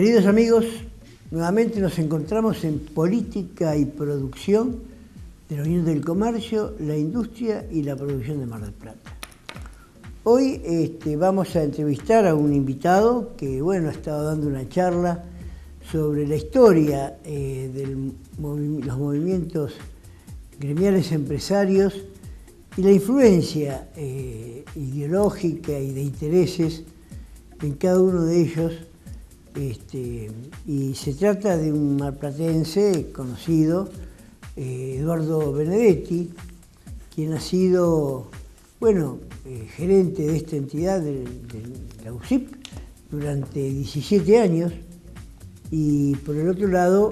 Queridos amigos, nuevamente nos encontramos en Política y Producción de la Unión del Comercio, la Industria y la Producción de Mar del Plata. Hoy vamos a entrevistar a un invitado que, ha estado dando una charla sobre la historia de los movimientos gremiales empresarios y la influencia ideológica y de intereses en cada uno de ellos. Y se trata de un marplatense conocido, Eduardo Benedetti, quien ha sido, gerente de esta entidad, de la UCIP, durante 17 años, y por el otro lado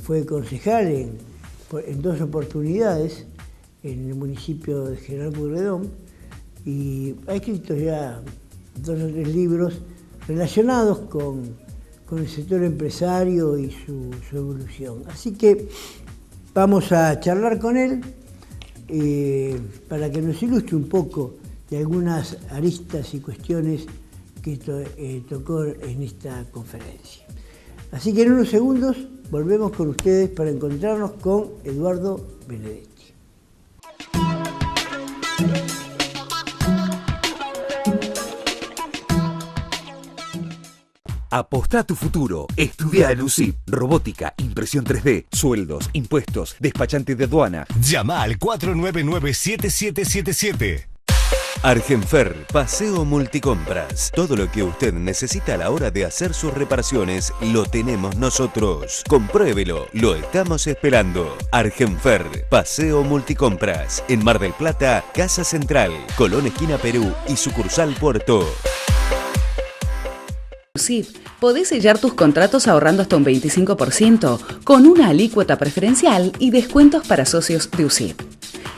fue concejal en 2 oportunidades en el municipio de General Pueyrredón, y ha escrito ya 2 o 3 libros relacionados con el sector empresario y su evolución. Así que vamos a charlar con él para que nos ilustre un poco de algunas aristas y cuestiones que tocó en esta conferencia. Así que en unos segundos volvemos con ustedes para encontrarnos con Eduardo Benedetti. Apostá a tu futuro. Estudia en UCIP. Robótica, impresión 3D, sueldos, impuestos, despachante de aduana. Llama al 499-7777. Argenfer, Paseo Multicompras. Todo lo que usted necesita a la hora de hacer sus reparaciones, lo tenemos nosotros. Compruébelo, lo estamos esperando. Argenfer, Paseo Multicompras. En Mar del Plata, Casa Central, Colón esquina Perú y sucursal Puerto. UCIP, podés sellar tus contratos ahorrando hasta un 25% con una alícuota preferencial y descuentos para socios de UCIP.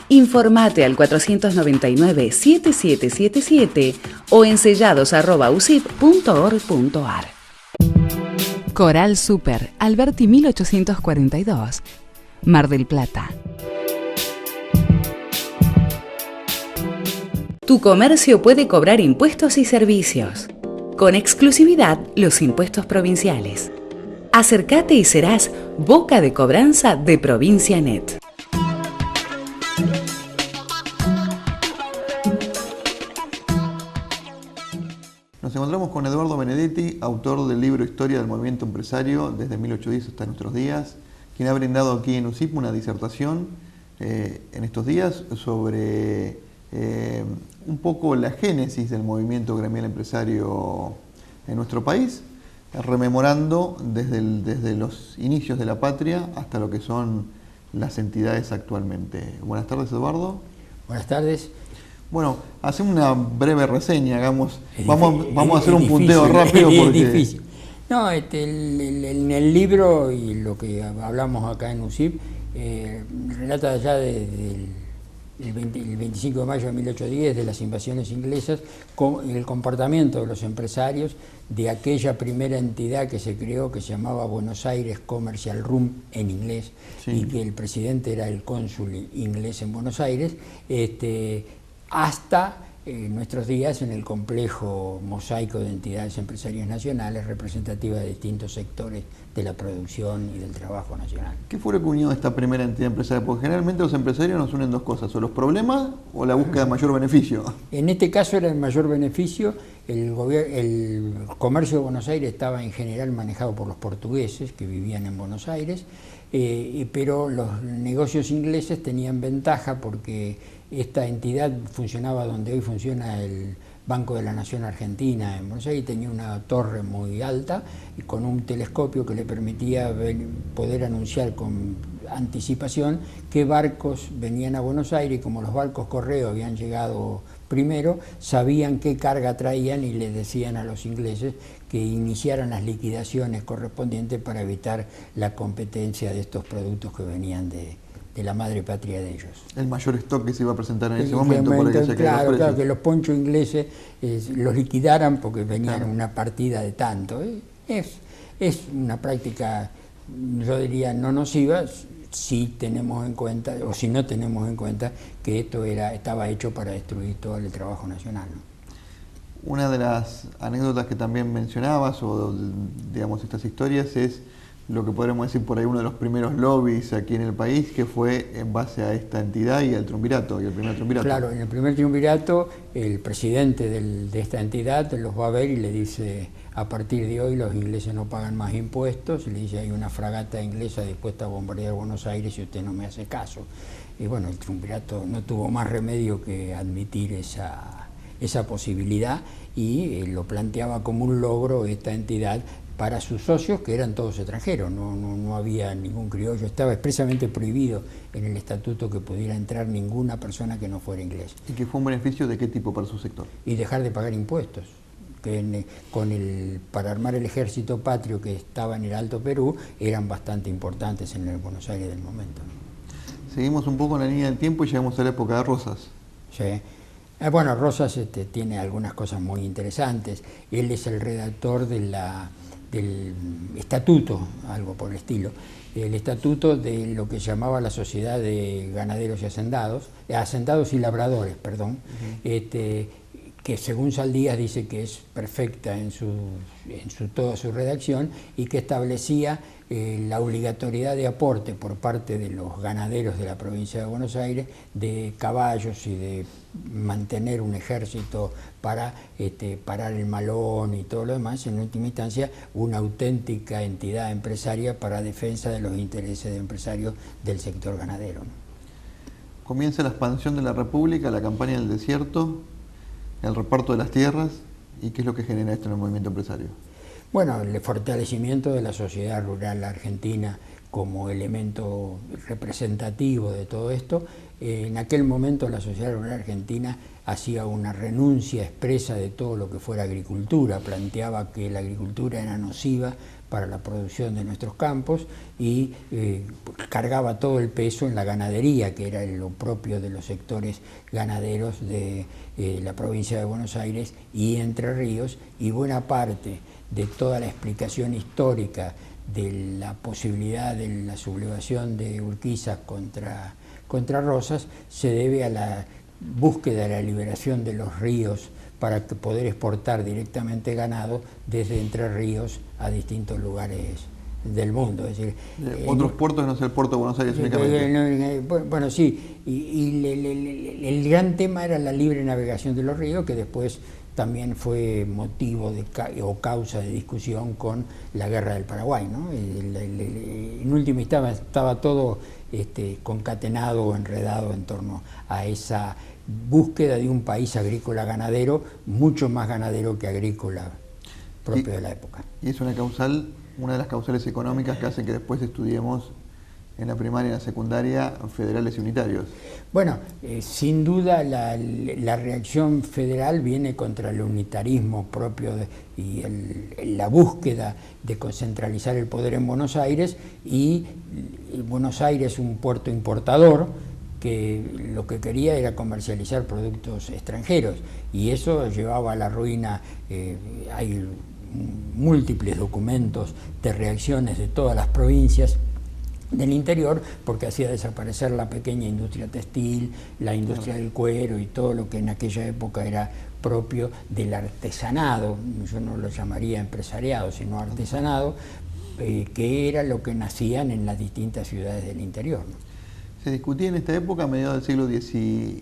Informate al 499-7777 o en sellados@ucip.org.ar. Coral Super, Alberti 1842, Mar del Plata. Tu comercio puede cobrar impuestos y servicios. Con exclusividad, los impuestos provinciales. Acércate y serás boca de cobranza de Provincia Net. Nos encontramos con Eduardo Benedetti, autor del libro Historia del Movimiento Empresario desde 1810 hasta nuestros días, quien ha brindado aquí en UCIP una disertación en estos días sobre un poco la génesis del movimiento gremial empresario en nuestro país, rememorando desde los inicios de la patria hasta lo que son las entidades actualmente. Buenas tardes, Eduardo. Buenas tardes. Bueno, hacemos una breve reseña, vamos a hacer un punteo rápido porque... Es difícil. No, en el libro y lo que hablamos acá en UCIP relata ya del el 25 de mayo de 1810, de las invasiones inglesas, con el comportamiento de los empresarios de aquella primera entidad que se creó, que se llamaba Buenos Aires Commercial Room en inglés, sí, y que el presidente era el cónsul inglés en Buenos Aires, hasta nuestros días en el complejo mosaico de entidades empresariales nacionales representativas de distintos sectores de la producción y del trabajo nacional. ¿Qué fue lo que unió a esta primera entidad empresarial? Porque generalmente los empresarios nos unen 2 cosas, o los problemas o la búsqueda de mayor beneficio. En este caso era el mayor beneficio. El comercio de Buenos Aires estaba en general manejado por los portugueses que vivían en Buenos Aires, pero los negocios ingleses tenían ventaja porque esta entidad funcionaba donde hoy funciona el Banco de la Nación Argentina en Buenos Aires, tenía una torre muy alta y con un telescopio que le permitía poder anunciar con anticipación qué barcos venían a Buenos Aires, y como los barcos correo habían llegado primero, sabían qué carga traían y les decían a los ingleses que iniciaran las liquidaciones correspondientes para evitar la competencia de estos productos que venían de la madre patria de ellos. El mayor stock que se iba a presentar en ese momento para que se claro, que los ponchos ingleses los liquidaran porque venían una partida de tanto. Es una práctica, yo diría, no nociva, si tenemos en cuenta, o si no tenemos en cuenta, que esto estaba hecho para destruir todo el trabajo nacional, ¿no? Una de las anécdotas que también mencionabas, o digamos estas historias, es lo que podríamos decir por ahí uno de los primeros lobbies aquí en el país, que fue en base a esta entidad y al triunvirato, y el primer triunvirato. Claro, en el primer triunvirato el presidente de esta entidad los va a ver y le dice: a partir de hoy los ingleses no pagan más impuestos, y le dice: hay una fragata inglesa dispuesta a bombardear Buenos Aires si usted no me hace caso. Y bueno, el triunvirato no tuvo más remedio que admitir esa posibilidad, y lo planteaba como un logro esta entidad para sus socios, que eran todos extranjeros, no había ningún criollo, estaba expresamente prohibido en el estatuto que pudiera entrar ninguna persona que no fuera inglés. ¿Y que fue un beneficio de qué tipo para su sector? Y dejar de pagar impuestos. Para armar el ejército patrio que estaba en el Alto Perú, eran bastante importantes en el Buenos Aires del momento. Seguimos un poco en la línea del tiempo y llegamos a la época de Rosas. Sí. Bueno, Rosas tiene algunas cosas muy interesantes. Él es el redactor del estatuto, algo por el estilo, el estatuto de lo que llamaba la Sociedad de Ganaderos y Hacendados y Labradores, perdón, que según Saldías dice que es perfecta en toda su redacción, y que establecía la obligatoriedad de aporte por parte de los ganaderos de la provincia de Buenos Aires de caballos y de mantener un ejército para parar el malón y todo lo demás, en última instancia una auténtica entidad empresaria para defensa de los intereses de empresarios del sector ganadero. Comienza la expansión de la República, la campaña del desierto, el reparto de las tierras, y qué es lo que genera esto en el movimiento empresario. Bueno, el fortalecimiento de la sociedad rural argentina como elemento representativo de todo esto. En aquel momento la sociedad rural argentina hacía una renuncia expresa de todo lo que fuera agricultura, planteaba que la agricultura era nociva para la producción de nuestros campos, y cargaba todo el peso en la ganadería, que era lo propio de los sectores ganaderos de la provincia de Buenos Aires y Entre Ríos, y buena parte de toda la explicación histórica de la posibilidad de la sublevación de Urquiza contra Rosas se debe a la búsqueda de la liberación de los ríos para poder exportar directamente ganado desde Entre Ríos a distintos lugares del mundo. Es decir, otros puertos no es el puerto de Buenos Aires únicamente. Bueno, sí, y el gran tema era la libre navegación de los ríos, que después también fue motivo o causa de discusión con la Guerra del Paraguay, ¿no? En última instancia estaba todo concatenado o enredado en torno a esa búsqueda de un país agrícola ganadero, mucho más ganadero que agrícola propio de la época. Y es una de las causales económicas que hacen que después estudiemos en la primaria y en la secundaria federales y unitarios. Bueno, sin duda la reacción federal viene contra el unitarismo propio y la búsqueda de concentralizar el poder en Buenos Aires, y Buenos Aires, un puerto importador, que lo que quería era comercializar productos extranjeros, y eso llevaba a la ruina. Hay múltiples documentos de reacciones de todas las provincias del interior, porque hacía desaparecer la pequeña industria textil, la industria del cuero y todo lo que en aquella época era propio del artesanado. Yo no lo llamaría empresariado, sino artesanado, que era lo que nacían en las distintas ciudades del interior, ¿no? Se discutía en esta época, a mediados del siglo XVIII,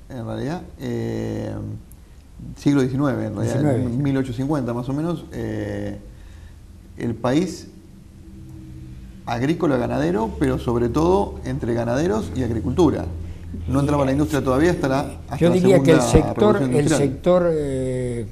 en realidad, siglo XIX, en realidad, 1850 más o menos, el país agrícola ganadero, pero sobre todo entre ganaderos y agricultura. No entraba la industria todavía hasta la Yo diría que el sector del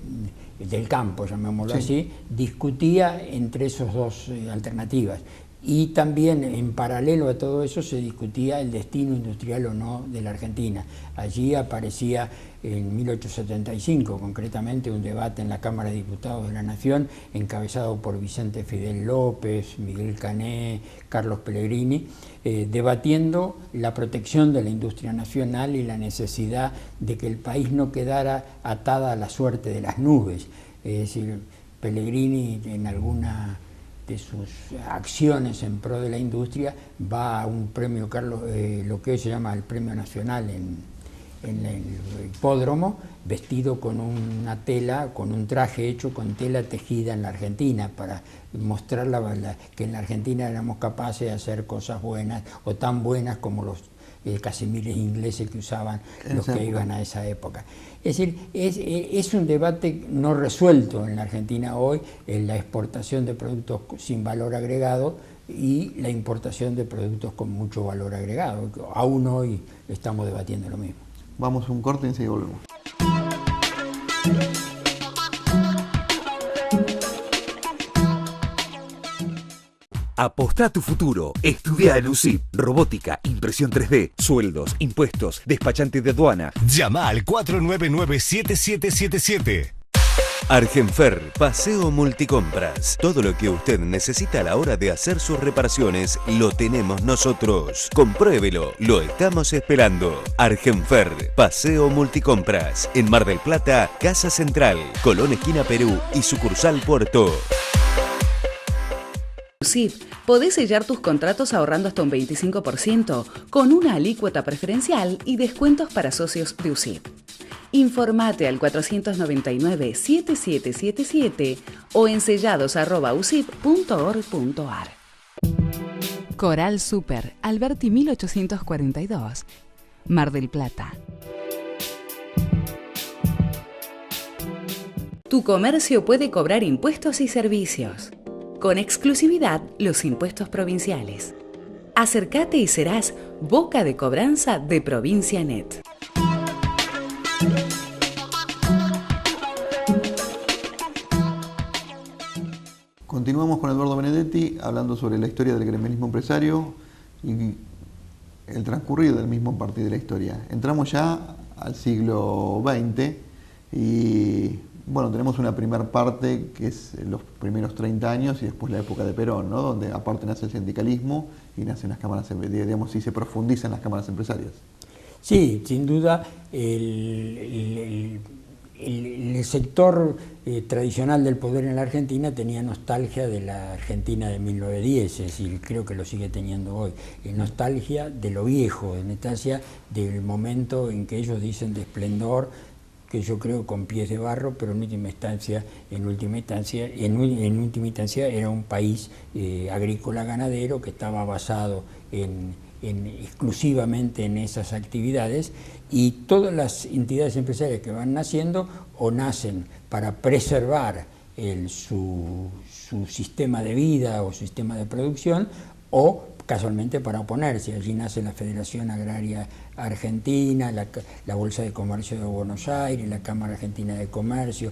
del campo, llamémoslo así, discutía entre esas dos alternativas. Y también en paralelo a todo eso se discutía el destino industrial o no de la Argentina. Allí aparecía en 1875 concretamente un debate en la Cámara de Diputados de la Nación encabezado por Vicente Fidel López, Miguel Cané, Carlos Pellegrini, debatiendo la protección de la industria nacional y la necesidad de que el país no quedara atada a la suerte de las nubes. Es decir, Pellegrini en alguna de sus acciones en pro de la industria va a un premio Carlos, lo que hoy se llama el Premio Nacional en el hipódromo vestido con una tela, con un traje hecho con tela tejida en la Argentina, para mostrar que en la Argentina éramos capaces de hacer cosas buenas o tan buenas como los casimires ingleses que usaban los que iban a esa época. Es decir, es un debate no resuelto en la Argentina hoy, en la exportación de productos sin valor agregado y la importación de productos con mucho valor agregado. Aún hoy estamos debatiendo lo mismo. Vamos a un corte y enseguida volvemos. Apostá a tu futuro. Estudia en USIP. Robótica, impresión 3D, sueldos, impuestos, despachante de aduana. Llama al 499-7777. Argenfer, Paseo Multicompras. Todo lo que usted necesita a la hora de hacer sus reparaciones lo tenemos nosotros. Compruébelo, lo estamos esperando. Argenfer, Paseo Multicompras. En Mar del Plata, Casa Central, Colón esquina Perú y sucursal Puerto. USIP, podés sellar tus contratos ahorrando hasta un 25% con una alícuota preferencial y descuentos para socios de USIP. Informate al 499-7777 o en sellados@usip.org.ar. Coral Super, Alberti 1842, Mar del Plata. Tu comercio puede cobrar impuestos y servicios. Con exclusividad, los impuestos provinciales. Acércate y serás boca de cobranza de Provincia Net. Continuamos con Eduardo Benedetti hablando sobre la historia del gremialismo empresario y el transcurrir del mismo a partir de la historia. Entramos ya al siglo XX y bueno, tenemos una primera parte que es los primeros 30 años y después la época de Perón, ¿no? Donde aparte nace el sindicalismo y nacen las cámaras, digamos, y se profundizan las cámaras empresarias. Sí, sin duda el sector tradicional del poder en la Argentina tenía nostalgia de la Argentina de 1910, es decir, creo que lo sigue teniendo hoy, nostalgia de lo viejo, nostalgia del momento en que ellos dicen de esplendor, que yo creo con pies de barro, pero en última instancia era un país agrícola ganadero que estaba basado exclusivamente en esas actividades, y todas las entidades empresariales que van naciendo o nacen para preservar su sistema de vida o sistema de producción, o casualmente para oponerse. Allí nace la Federación Agraria Argentina, la Bolsa de Comercio de Buenos Aires, la Cámara Argentina de Comercio,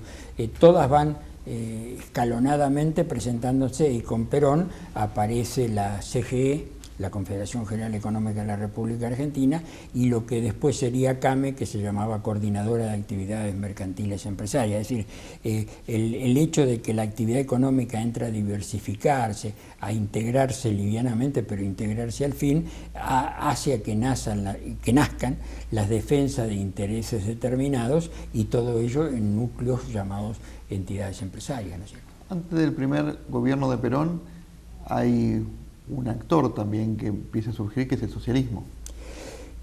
todas van escalonadamente presentándose, y con Perón aparece la CGE, la Confederación General Económica de la República Argentina, y lo que después sería CAME, que se llamaba Coordinadora de Actividades Mercantiles Empresarias. Es decir, el hecho de que la actividad económica entra a diversificarse, a integrarse livianamente, pero integrarse al fin, hace que nazcan las defensas de intereses determinados, y todo ello en núcleos llamados entidades empresarias, ¿no es cierto? Antes del primer gobierno de Perón hay un actor también que empieza a surgir, que es el socialismo.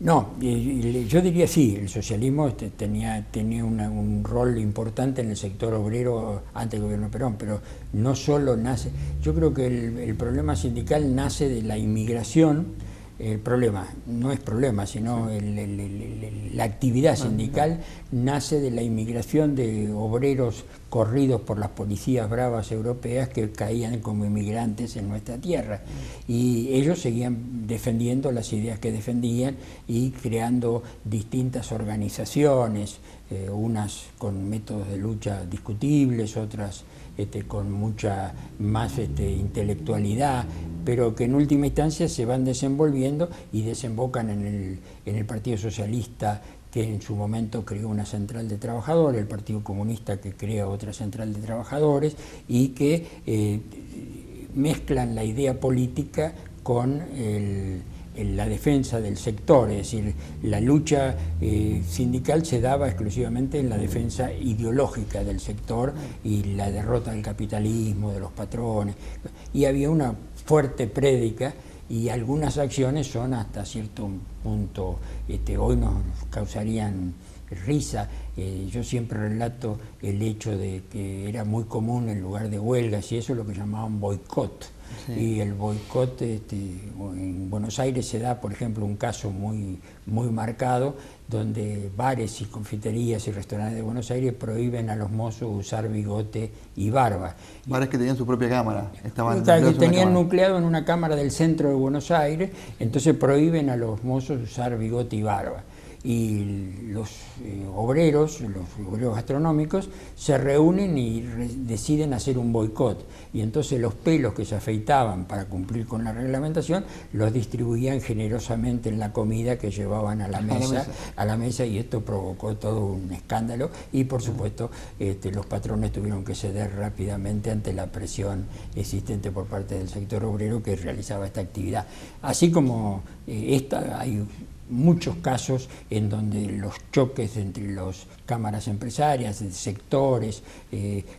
No, yo diría sí, el socialismo tenía un rol importante en el sector obrero antes del gobierno de Perón, pero no solo nace, yo creo que el problema sindical nace de la inmigración. El problema, no es problema, sino la actividad sindical nace de la inmigración de obreros corridos por las policías bravas europeas que caían como inmigrantes en nuestra tierra, y ellos seguían defendiendo las ideas que defendían y creando distintas organizaciones, unas con métodos de lucha discutibles, otras con mucha más intelectualidad, pero que en última instancia se van desenvolviendo y desembocan en el Partido Socialista, que en su momento creó una central de trabajadores, el Partido Comunista, que crea otra central de trabajadores, y que mezclan la idea política con la defensa del sector. Es decir, la lucha sindical se daba exclusivamente en la defensa ideológica del sector y la derrota del capitalismo, de los patrones, y había una fuerte prédica y algunas acciones son hasta cierto punto, hoy nos causarían risa. Yo siempre relato el hecho de que era muy común en lugar de huelgas y eso es lo que llamaban boicot. Sí. Y el boicot en Buenos Aires se da, por ejemplo, un caso muy marcado donde bares y confiterías y restaurantes de Buenos Aires prohíben a los mozos usar bigote y barba. Bares que tenían su propia cámara. Tenían nucleado en una cámara del centro de Buenos Aires, entonces prohíben a los mozos usar bigote y barba. Y los obreros gastronómicos, se reúnen y deciden hacer un boicot. Y entonces los pelos que se afeitaban para cumplir con la reglamentación, los distribuían generosamente en la comida que llevaban a la mesa, y esto provocó todo un escándalo. Y por supuesto, los patrones tuvieron que ceder rápidamente ante la presión existente por parte del sector obrero que realizaba esta actividad. Así como hay muchos casos en donde los choques entre las cámaras empresarias, sectores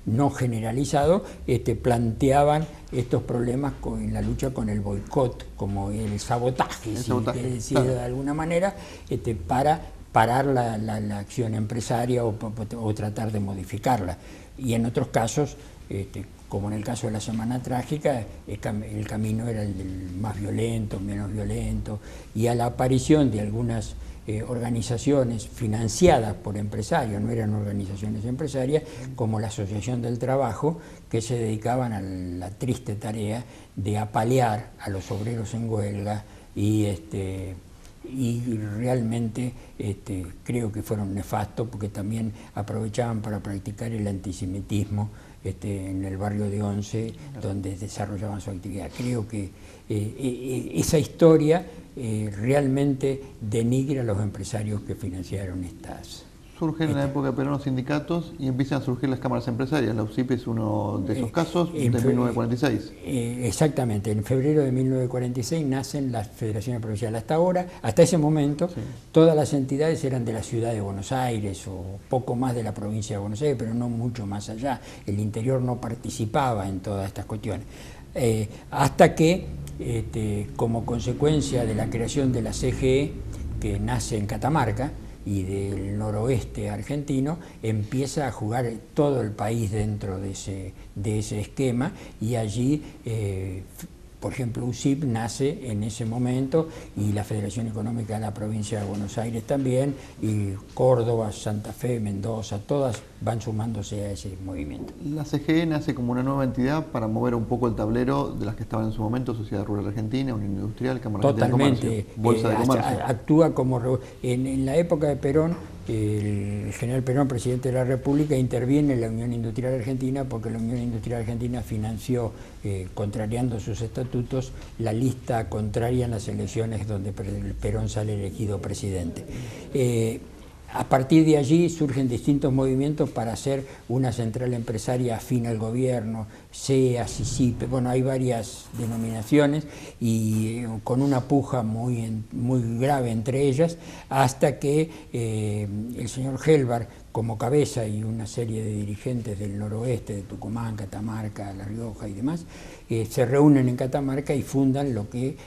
no generalizados, planteaban estos problemas en la lucha con el boicot, como el sabotaje, decir de alguna manera, para parar la acción empresaria o tratar de modificarla. Y en otros casos, como en el caso de la Semana Trágica, el camino era el del más violento, menos violento, y a la aparición de algunas organizaciones financiadas por empresarios, no eran organizaciones empresarias, como la Asociación del Trabajo, que se dedicaban a la triste tarea de apalear a los obreros en huelga y realmente creo que fueron nefastos porque también aprovechaban para practicar el antisemitismo en el barrio de Once, donde desarrollaban su actividad. Creo que esa historia realmente denigra a los empresarios que financiaron estas. Surgen en la época de Perón los sindicatos y empiezan a surgir las cámaras empresarias. La UCIP es uno de esos casos, de 1946. Exactamente, en febrero de 1946 nacen las federaciones provinciales. Hasta ese momento, todas las entidades eran de la ciudad de Buenos Aires o poco más de la provincia de Buenos Aires, pero no mucho más allá. El interior no participaba en todas estas cuestiones. Hasta que, como consecuencia de la creación de la CGE, que nace en Catamarca, y del noroeste argentino, empieza a jugar todo el país dentro de ese esquema, y allí, por ejemplo, UCIP nace en ese momento, y la Federación Económica de la Provincia de Buenos Aires también, y Córdoba, Santa Fe, Mendoza, todas van sumándose a ese movimiento. La CGE nace como una nueva entidad para mover un poco el tablero de las que estaban en su momento, Sociedad Rural Argentina, Unión Industrial, Cámara Argentina de Comercio, Bolsa de Comercio. Actúa como... En la época de Perón, el general Perón, presidente de la República, interviene en la Unión Industrial Argentina porque la Unión Industrial Argentina financió, contrariando sus estatutos, la lista contraria en las elecciones donde Perón sale elegido presidente. A partir de allí surgen distintos movimientos para hacer una central empresaria afín al gobierno, CEA, CICIP, bueno, hay varias denominaciones y con una puja muy grave entre ellas, hasta que el señor Helbar, como cabeza, y una serie de dirigentes del noroeste, de Tucumán, Catamarca, La Rioja y demás, se reúnen en Catamarca y fundan lo que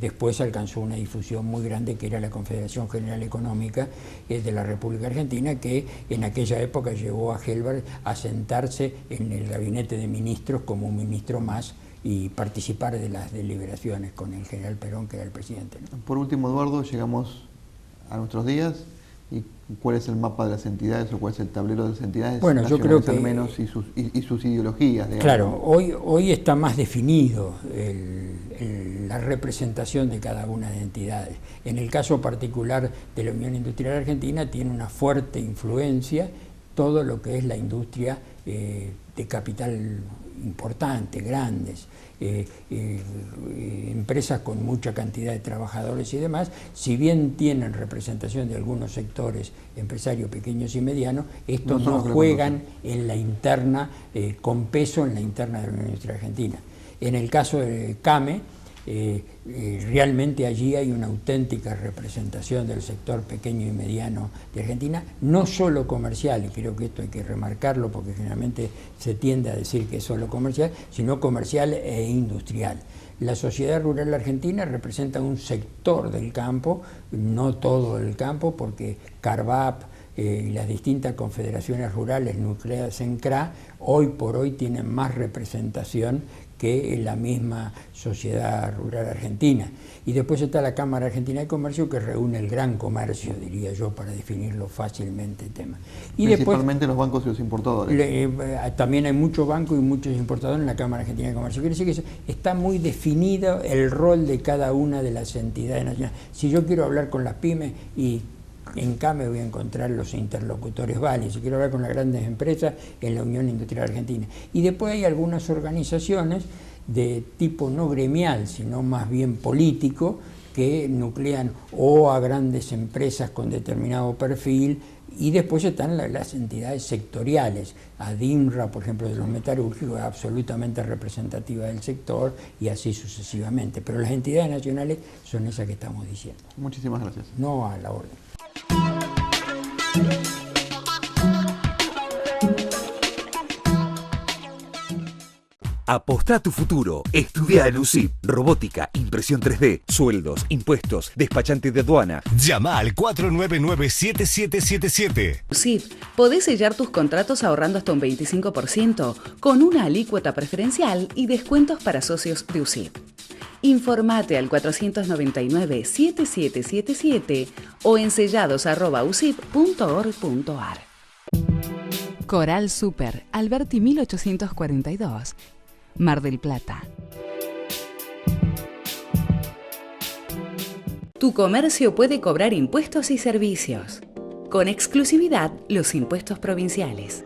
después alcanzó una difusión muy grande, que era la Confederación General Económica de la República Argentina, que en aquella época llevó a Helbar a sentarse en el gabinete de ministros como un ministro más y participar de las deliberaciones con el general Perón, que era el presidente, ¿no? Por último, Eduardo, llegamos a nuestros días. ¿Y cuál es el mapa de las entidades o cuál es el tablero de las entidades? Bueno, yo creo que... al menos y sus ideologías, digamos. Claro, hoy está más definido la representación de cada una de las entidades. En el caso particular de la Unión Industrial Argentina tiene una fuerte influencia todo lo que es la industria de capital importante, grandes, empresas con mucha cantidad de trabajadores y demás. Si bien tienen representación de algunos sectores empresarios pequeños y medianos, estos no juegan en la interna, con peso en la interna de la Unión Industrial Argentina. En el caso de CAME, Realmente allí hay una auténtica representación del sector pequeño y mediano de Argentina, no solo comercial, y creo que esto hay que remarcarlo porque generalmente se tiende a decir que es solo comercial, sino comercial e industrial. La sociedad rural argentina representa un sector del campo, no todo el campo, porque Carvap y las distintas confederaciones rurales nucleadas en CRA hoy por hoy tienen más representación que la misma sociedad rural argentina. Y después está la Cámara Argentina de Comercio, que reúne el gran comercio, diría yo, para definirlo fácilmente el tema. Y principalmente después, los bancos y los importadores. También hay muchos bancos y muchos importadores en la Cámara Argentina de Comercio. Quiere decir que está muy definido el rol de cada una de las entidades nacionales. Si yo quiero hablar con las pymes y en CAME voy a encontrar los interlocutores válidos. Si quiero hablar con las grandes empresas, en la Unión Industrial Argentina. Y después hay algunas organizaciones de tipo no gremial, sino más bien político, que nuclean o a grandes empresas con determinado perfil, y después están las entidades sectoriales. ADINRA, por ejemplo, de los metalúrgicos, es absolutamente representativa del sector, y así sucesivamente. Pero las entidades nacionales son esas que estamos diciendo. Muchísimas gracias. No, a la orden. Apostá a tu futuro. Estudia en USIP. Robótica, impresión 3D, sueldos, impuestos, despachante de aduana. Llama al 499-7777. USIP, podés sellar tus contratos ahorrando hasta un 25% con una alícuota preferencial y descuentos para socios de USIP. Informate al 499-7777 o en sellados@usip.org.ar. Coral Super, Alberti 1842, Mar del Plata. Tu comercio puede cobrar impuestos y servicios. Con exclusividad, los impuestos provinciales.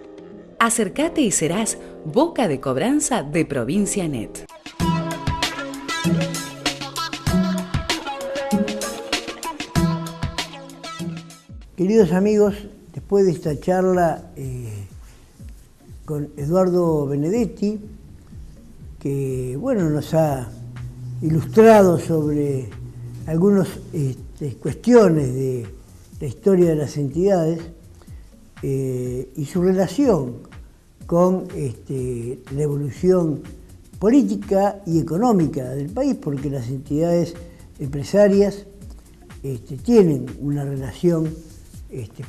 Acércate y serás boca de cobranza de Provincia Net. Queridos amigos, después de esta charla con Eduardo Benedetti, que bueno, nos ha ilustrado sobre algunas cuestiones de la historia de las entidades y su relación con la evolución política y económica del país, porque las entidades empresarias tienen una relación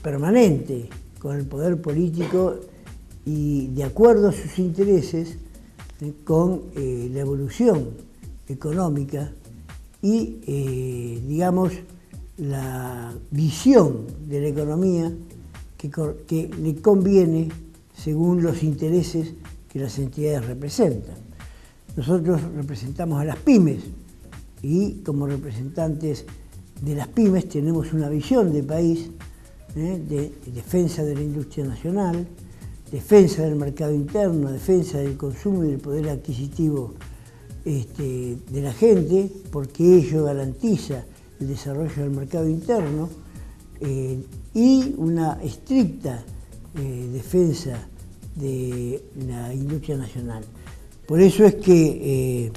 permanente con el poder político y de acuerdo a sus intereses con la evolución económica y, digamos, la visión de la economía que le conviene según los intereses que las entidades representan. Nosotros representamos a las pymes y como representantes de las pymes tenemos una visión de país de defensa de la industria nacional, defensa del mercado interno, defensa del consumo y del poder adquisitivo de la gente, porque ello garantiza el desarrollo del mercado interno y una estricta defensa de la industria nacional. Por eso es que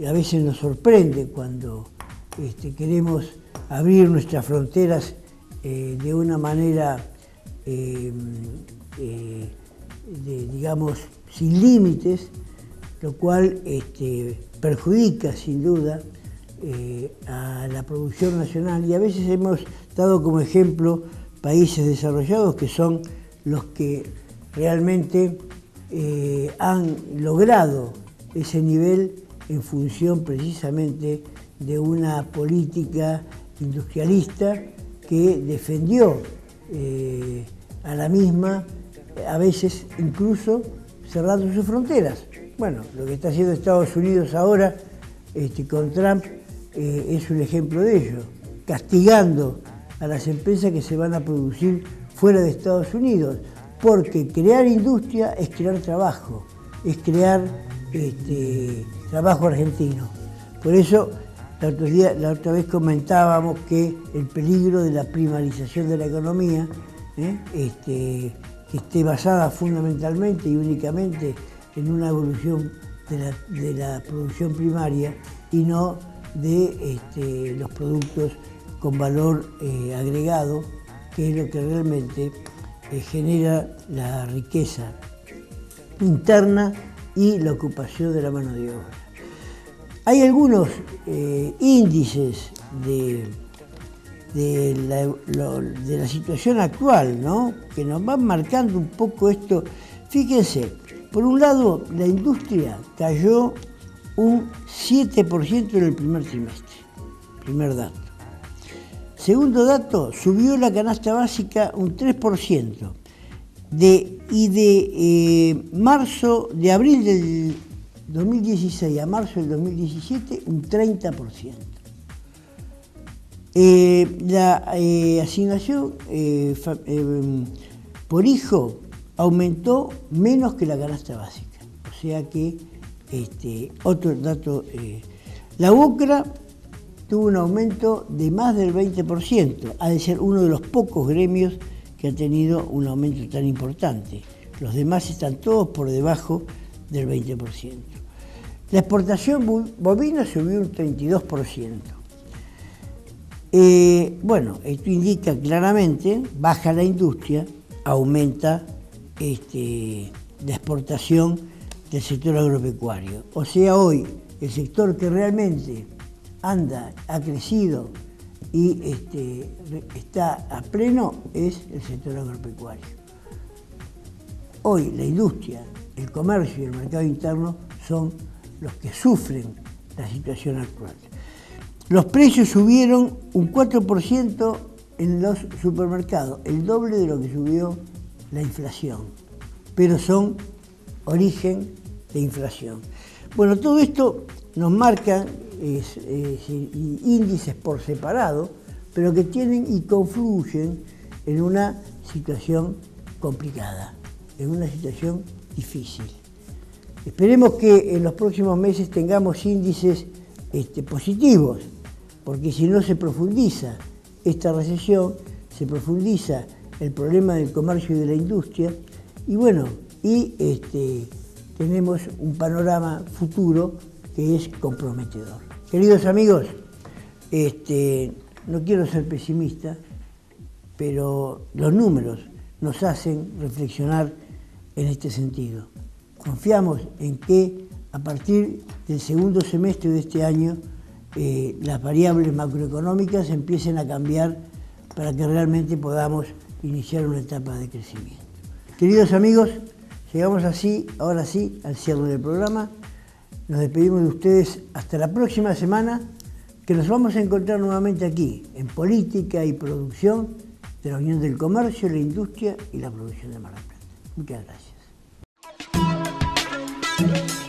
a veces nos sorprende cuando queremos abrir nuestras fronteras de una manera, digamos, sin límites, lo cual perjudica sin duda a la producción nacional, y a veces hemos dado como ejemplo países desarrollados que son los que realmente han logrado ese nivel en función precisamente de una política industrialista que defendió a la misma, a veces incluso cerrando sus fronteras. Bueno, lo que está haciendo Estados Unidos ahora con Trump es un ejemplo de ello, castigando a las empresas que se van a producir fuera de Estados Unidos, porque crear industria es crear trabajo, es crear trabajo argentino. Por eso, la otra vez comentábamos que el peligro de la primarización de la economía, que esté basada fundamentalmente y únicamente en una evolución de la producción primaria y no de los productos con valor agregado, que es lo que realmente genera la riqueza interna y la ocupación de la mano de obra. Hay algunos índices de la situación actual, ¿no?, que nos van marcando un poco esto. Fíjense, por un lado, la industria cayó un 7% en el primer trimestre, primer dato. Segundo dato, subió la canasta básica un 3%, de abril del 2016 a marzo del 2017, un 30%. La asignación por hijo aumentó menos que la canasta básica. O sea que, otro dato, la UCRA tuvo un aumento de más del 20%, ha de ser uno de los pocos gremios que ha tenido un aumento tan importante. Los demás están todos por debajo del 20%. La exportación bovina subió un 32%. Bueno, esto indica claramente, baja la industria, aumenta la exportación del sector agropecuario. O sea, hoy el sector que realmente ha crecido y está a pleno es el sector agropecuario. Hoy la industria, el comercio y el mercado interno son los que sufren la situación actual. Los precios subieron un 4% en los supermercados, el doble de lo que subió la inflación, pero son origen de inflación. Bueno, todo esto nos marca índices por separado, pero que tienen y confluyen en una situación complicada, en una situación difícil. Esperemos que en los próximos meses tengamos índices positivos, porque si no se profundiza esta recesión, se profundiza el problema del comercio y de la industria, y bueno, tenemos un panorama futuro que es comprometedor. Queridos amigos, no quiero ser pesimista, pero los números nos hacen reflexionar en este sentido. Confiamos en que a partir del segundo semestre de este año las variables macroeconómicas empiecen a cambiar para que realmente podamos iniciar una etapa de crecimiento. Queridos amigos, llegamos así, ahora sí, al cierre del programa. Nos despedimos de ustedes hasta la próxima semana, que nos vamos a encontrar nuevamente aquí, en Política y Producción de la Unión del Comercio, la Industria y la Producción de Mar del Plata. Muchas gracias.